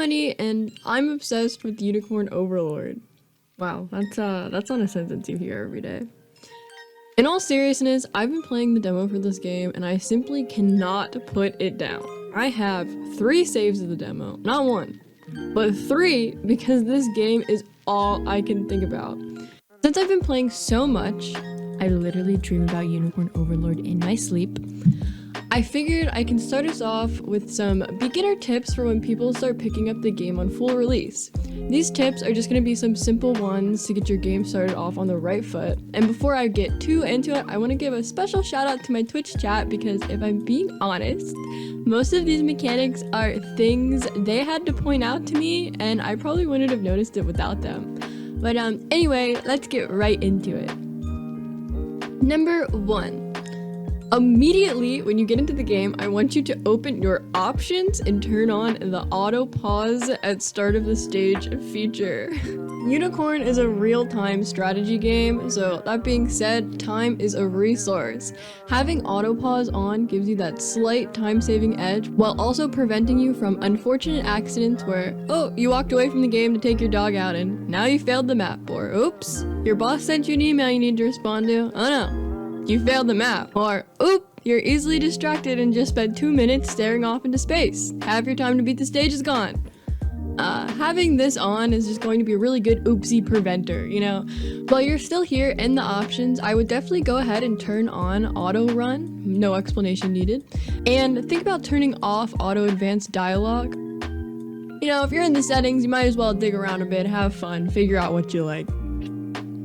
Money, and I'm obsessed with Unicorn Overlord. Wow, that's not a sentence you hear every day. In all seriousness, I've been playing the demo for this game, and I simply cannot put it down. I have 3 saves of the demo, not 1, but 3 because this game is all I can think about. Since I've been playing so much, I literally dream about Unicorn Overlord in my sleep. I figured I can start us off with some beginner tips for when people start picking up the game on full release. These tips are just going to be some simple ones to get your game started off on the right foot. And before I get too into it, I want to give a special shout out to my Twitch chat because if I'm being honest, most of these mechanics are things they had to point out to me and I probably wouldn't have noticed it without them. But anyway, let's get right into it. Number 1. Immediately when you get into the game, I want you to open your options and turn on the auto pause at start of the stage feature. Unicorn is a real-time strategy game, so that being said, time is a resource. Having auto pause on gives you that slight time-saving edge while also preventing you from unfortunate accidents where, oh, you walked away from the game to take your dog out and now you failed the map, or oops, your boss sent you an email you need to respond to, oh no. You failed the map, or oop, you're easily distracted and just spent 2 minutes staring off into space. Half your time to beat the stage is gone. Having this on is just going to be a really good oopsie preventer, you know? While you're still here in the options, I would definitely go ahead and turn on auto run, no explanation needed, and think about turning off auto advanced dialogue. You know, if you're in the settings, you might as well dig around a bit, have fun, figure out what you like.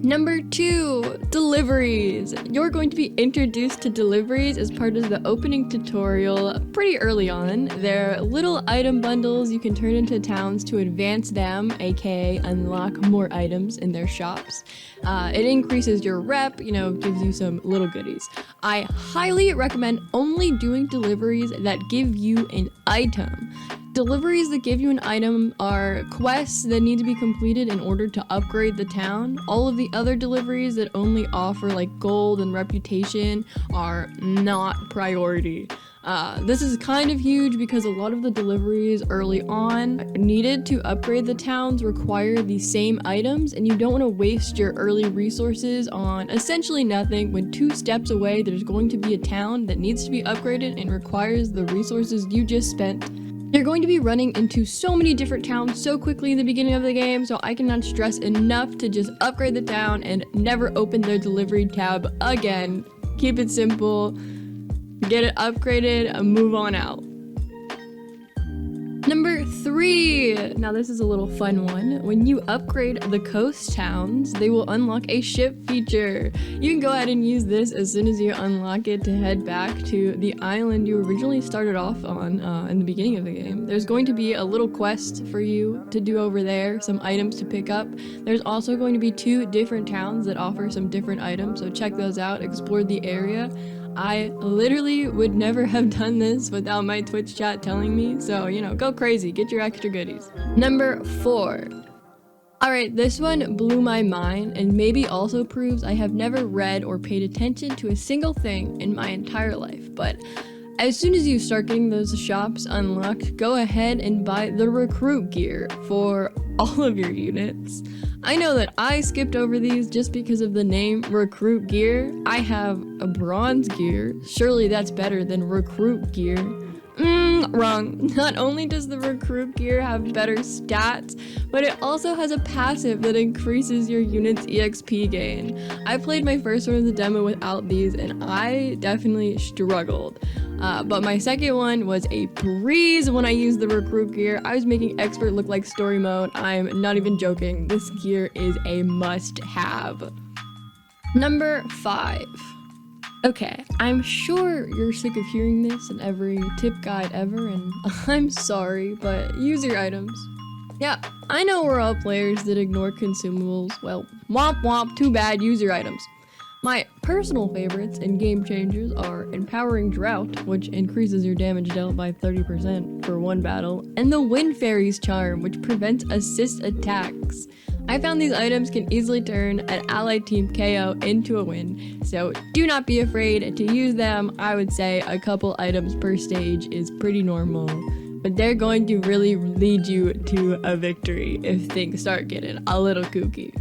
Number 2, Deliveries. You're going to be introduced to Deliveries as part of the opening tutorial pretty early on. They're little item bundles you can turn into towns to advance them, aka unlock more items in their shops. It increases your rep, you know, gives you some little goodies. I highly recommend only doing deliveries that give you an item. Deliveries that give you an item are quests that need to be completed in order to upgrade the town. All of the other deliveries that only offer like gold and reputation are not priority. This is kind of huge because a lot of the deliveries early on needed to upgrade the towns require the same items, and you don't want to waste your early resources on essentially nothing when 2 steps away there's going to be a town that needs to be upgraded and requires the resources you just spent. You're going to be running into so many different towns so quickly in the beginning of the game, so I cannot stress enough to just upgrade the town and never open the delivery tab again. Keep it simple, get it upgraded, and move on out. Number 3. Now this is a little fun one. When you upgrade the coast towns, they will unlock a ship feature. You can go ahead and use this as soon as you unlock it to head back to the island you originally started off on in the beginning of the game. There's going to be a little quest for you to do over there, some items to pick up. There's also going to be 2 different towns that offer some different items, so check those out, explore the area. I literally would never have done this without my Twitch chat telling me, so, you know, go crazy, get your extra goodies. Number 4. Alright, this one blew my mind and maybe also proves I have never read or paid attention to a single thing in my entire life, but as soon as you start getting those shops unlocked, go ahead and buy the recruit gear for all of your units. I know that I skipped over these just because of the name recruit gear. I have a bronze gear. Surely that's better than recruit gear. Wrong. Not only does the recruit gear have better stats, but it also has a passive that increases your unit's EXP gain. I played my first one of the demo without these and I definitely struggled. But my second one was a breeze when I used the recruit gear. I was making expert look like story mode. I'm not even joking. This gear is a must-have. Number 5. Okay, I'm sure you're sick of hearing this in every tip guide ever, and I'm sorry, but use your items. Yeah, I know we're all players that ignore consumables. Well, womp womp, too bad, use your items. My personal favorites and game changers are Empowering Drought, which increases your damage dealt by 30% for 1 battle, and the Wind Fairy's Charm, which prevents assist attacks. I found these items can easily turn an allied team KO into a win, so do not be afraid to use them. I would say a couple items per stage is pretty normal. but they're going to really lead you to a victory if things start getting a little kooky.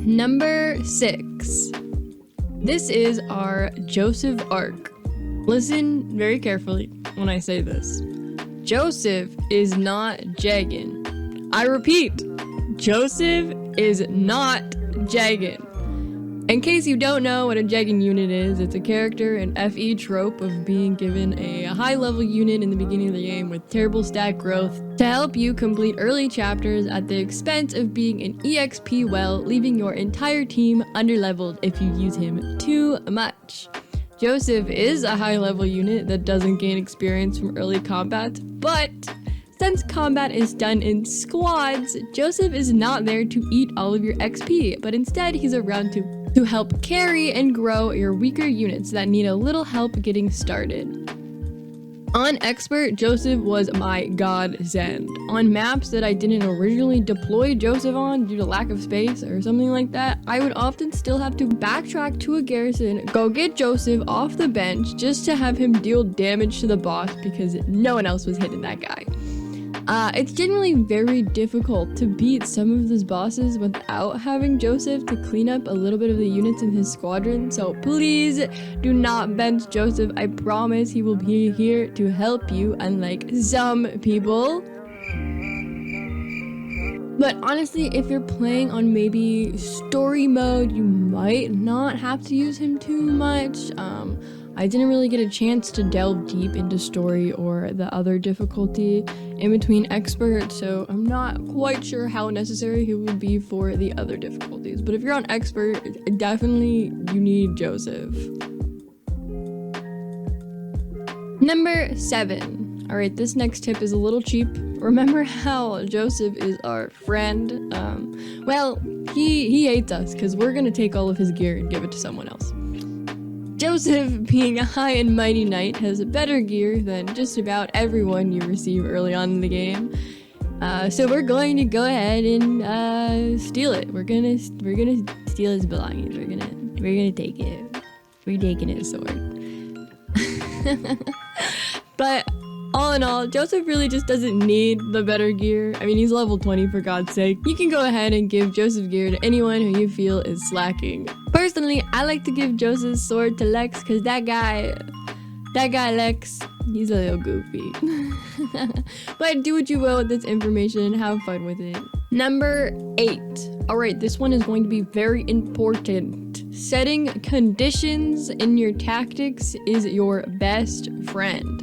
Number 6. This is our Joseph arc. Listen very carefully when I say this. Joseph is not Jagan. I repeat, Joseph is not Jagan. In case you don't know what a Jagan unit is, it's a character in FE trope of being given a high level unit in the beginning of the game with terrible stat growth to help you complete early chapters at the expense of being an EXP well, leaving your entire team underleveled if you use him too much. Joseph is a high level unit that doesn't gain experience from early combat, but since combat is done in squads, Joseph is not there to eat all of your XP, but instead he's around to help carry and grow your weaker units that need a little help getting started. On Expert, Joseph was my godsend. On maps that I didn't originally deploy Joseph on due to lack of space or something like that, I would often still have to backtrack to a garrison, go get Joseph off the bench just to have him deal damage to the boss because no one else was hitting that guy. It's generally very difficult to beat some of those bosses without having Joseph to clean up a little bit of the units in his squadron, so please do not bench Joseph. I promise he will be here to help you, unlike some people. But honestly, if you're playing on maybe story mode, you might not have to use him too much. I didn't really get a chance to delve deep into story or the other difficulty in between expert, so I'm not quite sure how necessary he would be for the other difficulties. But if you're on expert, definitely you need Joseph. Number 7. All right, this next tip is a little cheap. Remember how Joseph is our friend? Well, he hates us because we're gonna take all of his gear and give it to someone else. Joseph, being a high and mighty knight, has better gear than just about everyone you receive early on in the game. So we're going to go ahead and steal it. We're gonna steal his belongings. We're gonna take it. We're taking his sword. But all in all, Joseph really just doesn't need the better gear. I mean, he's level 20 for God's sake. You can go ahead and give Joseph gear to anyone who you feel is slacking. Personally, I like to give Joseph's sword to Lex because that guy Lex, he's a little goofy. But do what you will with this information, have fun with it. Number 8. All right, this one is going to be very important. Setting conditions in your tactics is your best friend.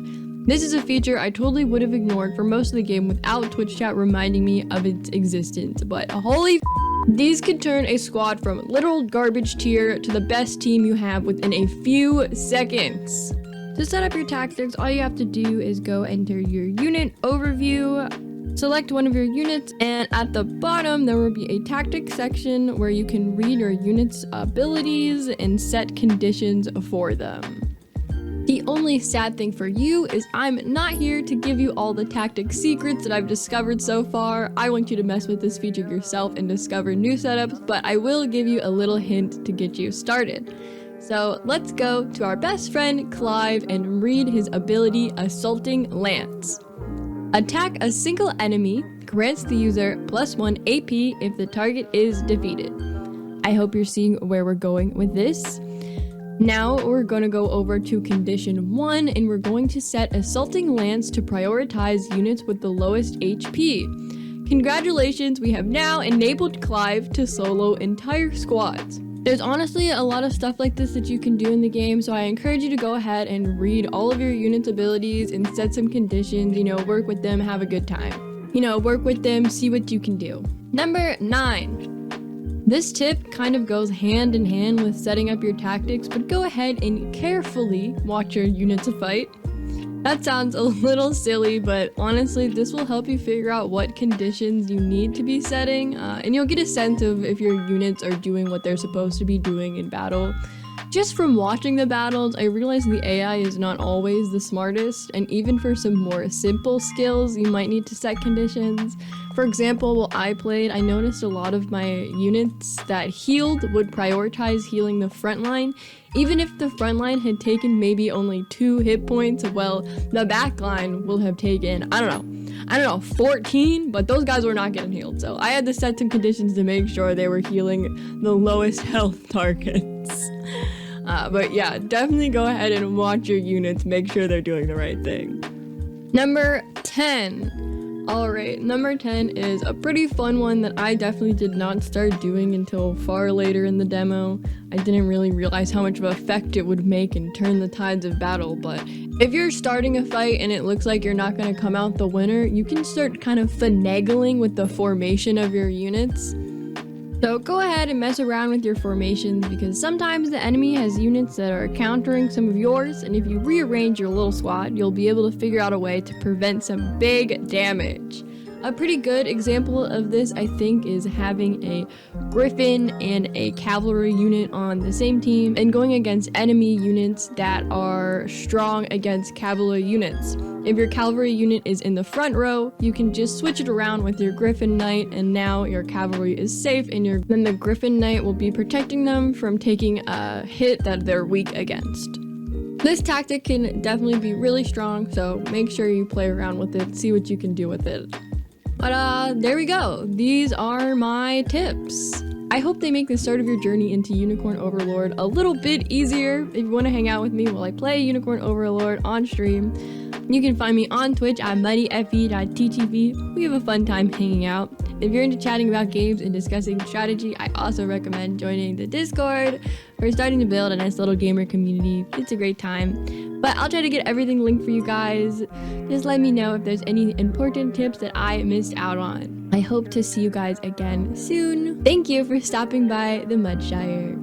This is a feature I totally would have ignored for most of the game without Twitch chat reminding me of its existence, but holy these could turn a squad from literal garbage tier to the best team you have within a few seconds. To set up your tactics, all you have to do is go enter your unit overview, select one of your units, and at the bottom there will be a tactics section where you can read your unit's abilities and set conditions for them. The only sad thing for you is I'm not here to give you all the tactic secrets that I've discovered so far. I want you to mess with this feature yourself and discover new setups, but I will give you a little hint to get you started. So let's go to our best friend Clive and read his ability, Assaulting Lance. Attack a single enemy, grants the user +1 AP if the target is defeated. I hope you're seeing where we're going with this. Now we're going to go over to condition 1 and we're going to set Assaulting Lance to prioritize units with the lowest HP. Congratulations, we have now enabled Clive to solo entire squads. There's honestly a lot of stuff like this that you can do in the game, so I encourage you to go ahead and read all of your unit's abilities and set some conditions, work with them, have a good time. Work with them, see what you can do. Number 9. This tip kind of goes hand in hand with setting up your tactics, but go ahead and carefully watch your units fight. That sounds a little silly, but honestly, this will help you figure out what conditions you need to be setting, and you'll get a sense of if your units are doing what they're supposed to be doing in battle. Just from watching the battles, I realized the AI is not always the smartest, and even for some more simple skills, you might need to set conditions. For example, while I played, I noticed a lot of my units that healed would prioritize healing the front line. Even if the front line had taken maybe only 2 hit points, well, the back line will have taken, I don't know, 14, but those guys were not getting healed. So I had to set some conditions to make sure they were healing the lowest health targets. But yeah, definitely go ahead and watch your units, make sure they're doing the right thing. Number 10. Alright, number 10 is a pretty fun one that I definitely did not start doing until far later in the demo. I didn't really realize how much of an effect it would make and turn the tides of battle, but if you're starting a fight and it looks like you're not going to come out the winner, you can start kind of finagling with the formation of your units. So go ahead and mess around with your formations, because sometimes the enemy has units that are countering some of yours, and if you rearrange your little squad, you'll be able to figure out a way to prevent some big damage. A pretty good example of this, I think, is having a Griffin and a cavalry unit on the same team and going against enemy units that are strong against cavalry units. If your cavalry unit is in the front row, you can just switch it around with your Griffin Knight, and now your cavalry is safe, and then the Griffin Knight will be protecting them from taking a hit that they're weak against. This tactic can definitely be really strong, so make sure you play around with it, see what you can do with it. But there we go. These are my tips. I hope they make the start of your journey into Unicorn Overlord a little bit easier. If you want to hang out with me while I play Unicorn Overlord on stream, you can find me on Twitch at muddyfe.ttv. We have a fun time hanging out. If you're into chatting about games and discussing strategy, I also recommend joining the Discord. We're starting to build a nice little gamer community. It's a great time. But I'll try to get everything linked for you guys. Just let me know if there's any important tips that I missed out on. I hope to see you guys again soon. Thank you for stopping by the Mudshire.